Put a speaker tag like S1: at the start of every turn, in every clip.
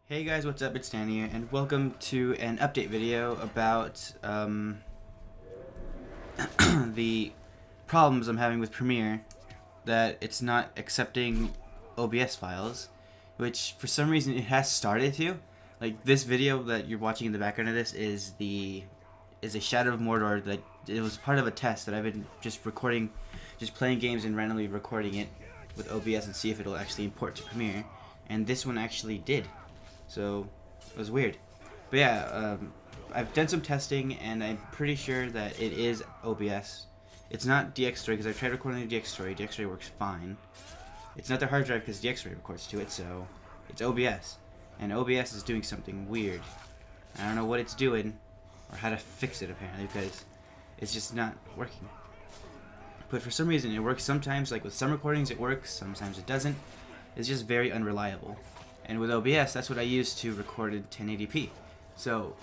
S1: Hey guys, what's up? It's Danny, and welcome to an update video about the problems I'm having with Premiere, that it's not accepting OBS files, which for some reason it has started to. Like, this video that you're watching in the background of this is a Shadow of Mordor that it was part of a test that I've been just recording, just playing games and randomly recording it with OBS and see if it'll actually import to Premiere, and this one actually did. So it was weird, but yeah, I've done some testing and I'm pretty sure that it is OBS. It's not DxTory because I tried recording the DxTory. DxTory works fine. It's not the hard drive because DxTory records to it, so it's OBS, and OBS is doing something weird. I don't know what it's doing or how to fix it apparently, because it's just not working. But for some reason it works sometimes. Like with some recordings it works, sometimes it doesn't. It's just very unreliable. And with OBS, that's what I use to record in 1080p. So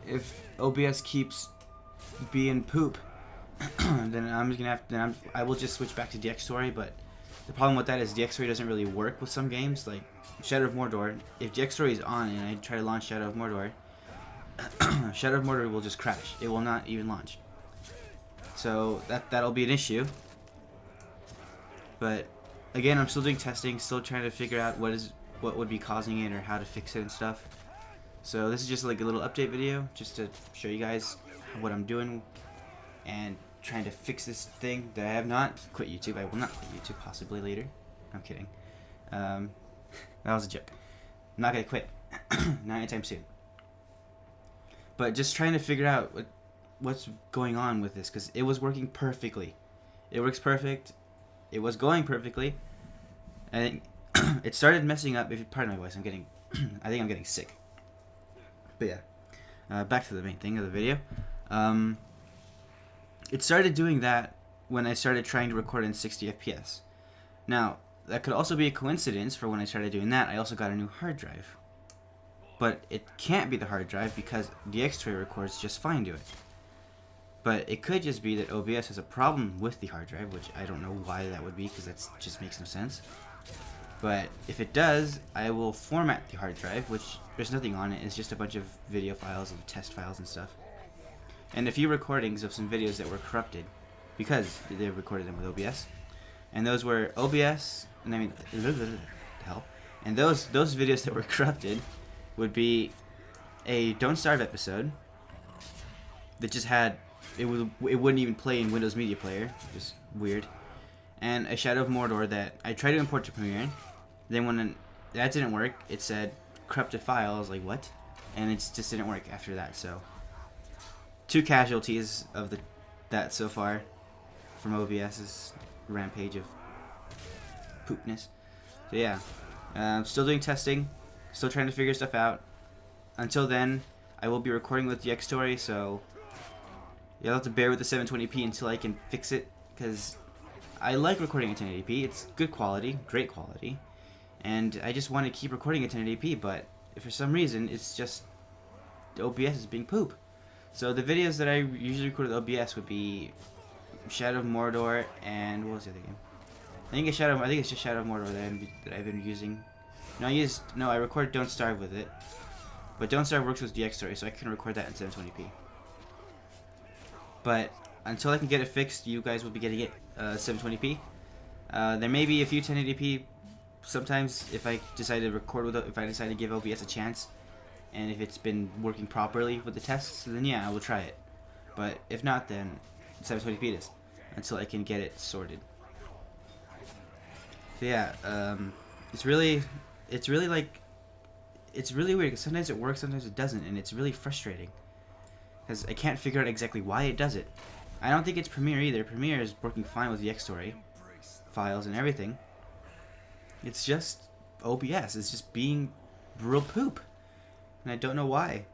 S1: if OBS keeps being poop, then I will just switch back to DxTory. But the problem with that is DxTory doesn't really work with some games, like Shadow of Mordor. If DxTory is on and I try to launch Shadow of Mordor, Shadow of Mordor will just crash. It will not even launch. So that'll be an issue. But again, I'm still doing testing, still trying to figure out what would be causing it or how to fix it and stuff. So this is just like a little update video just to show you guys what I'm doing and trying to fix this thing that I have not quit YouTube. I will not quit YouTube, possibly later. I'm kidding. That was a joke. I'm not gonna quit. Not anytime soon. But just trying to figure out what's going on with this, because it was working perfectly. It works perfect. It was going perfectly. And it started messing up. If you pardon my voice, I think I'm getting sick. But yeah, back to the main thing of the video. It started doing that when I started trying to record in 60 FPS. Now, that could also be a coincidence, for when I started doing that, I also got a new hard drive. But it can't be the hard drive because DxTory records just fine to it. But it could just be that OBS has a problem with the hard drive, which I don't know why that would be, because that just makes no sense. But if it does, I will format the hard drive, which there's nothing on it. It's just a bunch of video files and test files and stuff. And a few recordings of some videos that were corrupted because they recorded them with OBS. And those were OBS, and I mean, the hell. And those videos that were corrupted would be a Don't Starve episode that just had, it wouldn't even play in Windows Media Player, which is weird. And a Shadow of Mordor that I tried to import to Premiere. Then when that didn't work, it said corrupted file. I was like, what? And it just didn't work after that. So 2 casualties of that so far from OBS's rampage of poopness. So yeah, I'm still doing testing, still trying to figure stuff out. Until then, I will be recording with DxTory, so you'll have to bear with the 720p until I can fix it, because I like recording at 1080p. It's good quality, great quality, and I just want to keep recording at 1080p, but for some reason it's just OBS is being poop. So the videos that I usually record with OBS would be Shadow of Mordor and what was the other game? I think it's just Shadow of Mordor that I've been using. I record Don't Starve with it, but Don't Starve works with DxTory, so I can record that in 720p. But until I can get it fixed, you guys will be getting it 720p. There may be a few 1080p sometimes if I decide to record with it, if I decide to give OBS a chance, and if it's been working properly with the tests, then yeah, I will try it. But if not, then 720p it is, until I can get it sorted. So yeah, it's really weird, because sometimes it works, sometimes it doesn't, and it's really frustrating, because I can't figure out exactly why it does it. I don't think it's Premiere either. Premiere is working fine with DxTory files and everything. It's just OBS. It's just being real poop, and I don't know why.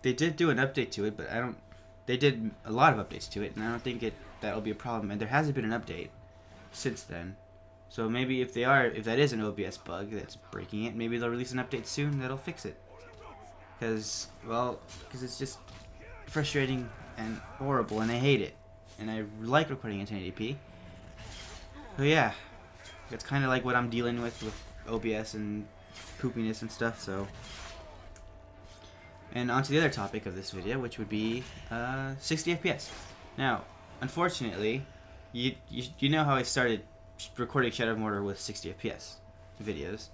S1: They did do an update to it, but they did a lot of updates to it, and I don't think that'll be a problem. And there hasn't been an update since then. So maybe if that is an OBS bug that's breaking it, maybe they'll release an update soon that'll fix it. Because it's just frustrating and horrible, and I hate it. And I like recording in 1080p. So yeah, that's kind of like what I'm dealing with OBS and poopiness and stuff. So, and on to the other topic of this video, which would be 60 FPS. Now, unfortunately, you know how I started recording Shadow of Mordor with 60 FPS videos.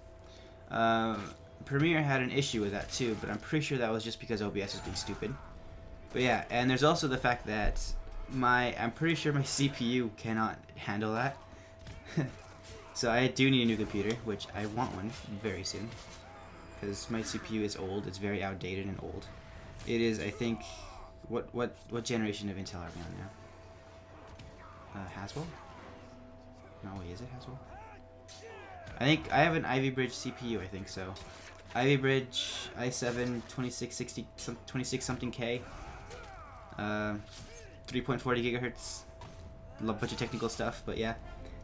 S1: Premiere had an issue with that too, but I'm pretty sure that was just because OBS was being stupid. But yeah, and there's also the fact that I'm pretty sure my CPU cannot handle that. So I do need a new computer, which I want one very soon, because my CPU is old. It's very outdated and old. It is, I think, what generation of Intel are we on now? Haswell? No, wait, is it Haswell? I think I have an Ivy Bridge CPU. I think so. Ivy Bridge i7 26 something K. 3.40 gigahertz. A bunch of technical stuff, but yeah,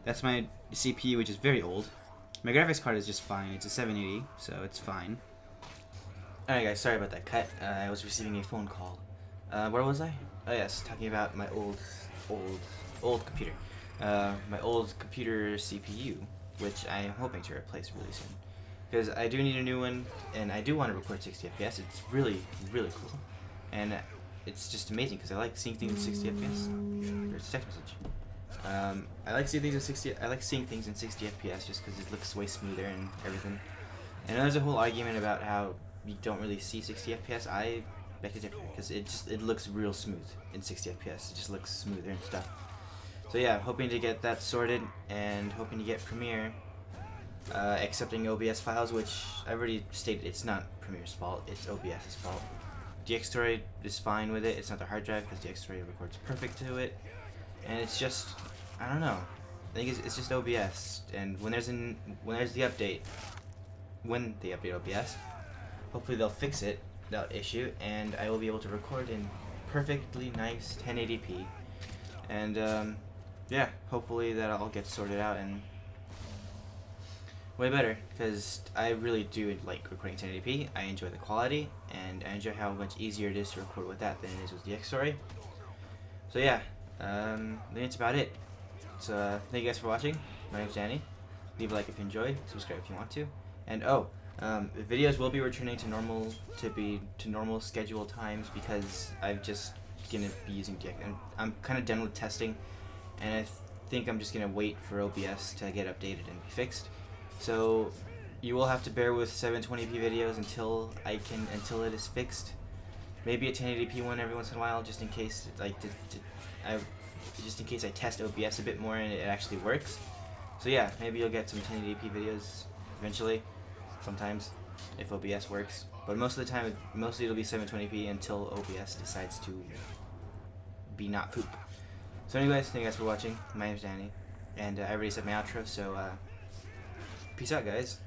S1: that's my CPU, which is very old. My graphics card is just fine. It's a 780, so it's fine. Alright guys, sorry about that cut. I was receiving a phone call. Where was I? Oh yes, talking about my old computer. My old computer CPU, which I'm hoping to replace really soon. Because I do need a new one, and I do want to record 60 FPS. It's really, really cool. And it's just amazing, because I like seeing things in 60 FPS. There's a text message. I like seeing things in 60 FPS just because it looks way smoother and everything. And there's a whole argument about how you don't really see 60 FPS. I beg to differ, because it looks real smooth in 60 FPS. It just looks smoother and stuff. So yeah, hoping to get that sorted, and hoping to get Premiere accepting OBS files, which I've already stated it's not Premiere's fault, it's OBS's fault. DxTory is fine with it. It's not the hard drive, because DxTory records perfect to it. And it's just, I don't know. I think it's just OBS. And when they update OBS, hopefully they'll fix it, that issue, and I will be able to record in perfectly nice 1080p. And yeah, hopefully that all gets sorted out and way better, because I really do like recording 1080p. I enjoy the quality, and I enjoy how much easier it is to record with that than it is with DxTory. So yeah, I think that's about it. So thank you guys for watching. My name's Danny. Leave a like if you enjoyed. Subscribe if you want to. And the videos will be returning to normal scheduled times, because I'm just gonna be using DX. And I'm kind of done with testing, and I think I'm just gonna wait for OBS to get updated and be fixed. So you will have to bear with 720p videos until it is fixed. Maybe a 1080p one every once in a while, just in case I test OBS a bit more and it actually works. So yeah, maybe you'll get some 1080p videos eventually, sometimes, if OBS works. But most of the time, mostly it'll be 720p until OBS decides to be not poop. So anyways, thank you guys for watching. My name's Danny, and I already said my outro, so peace out, guys.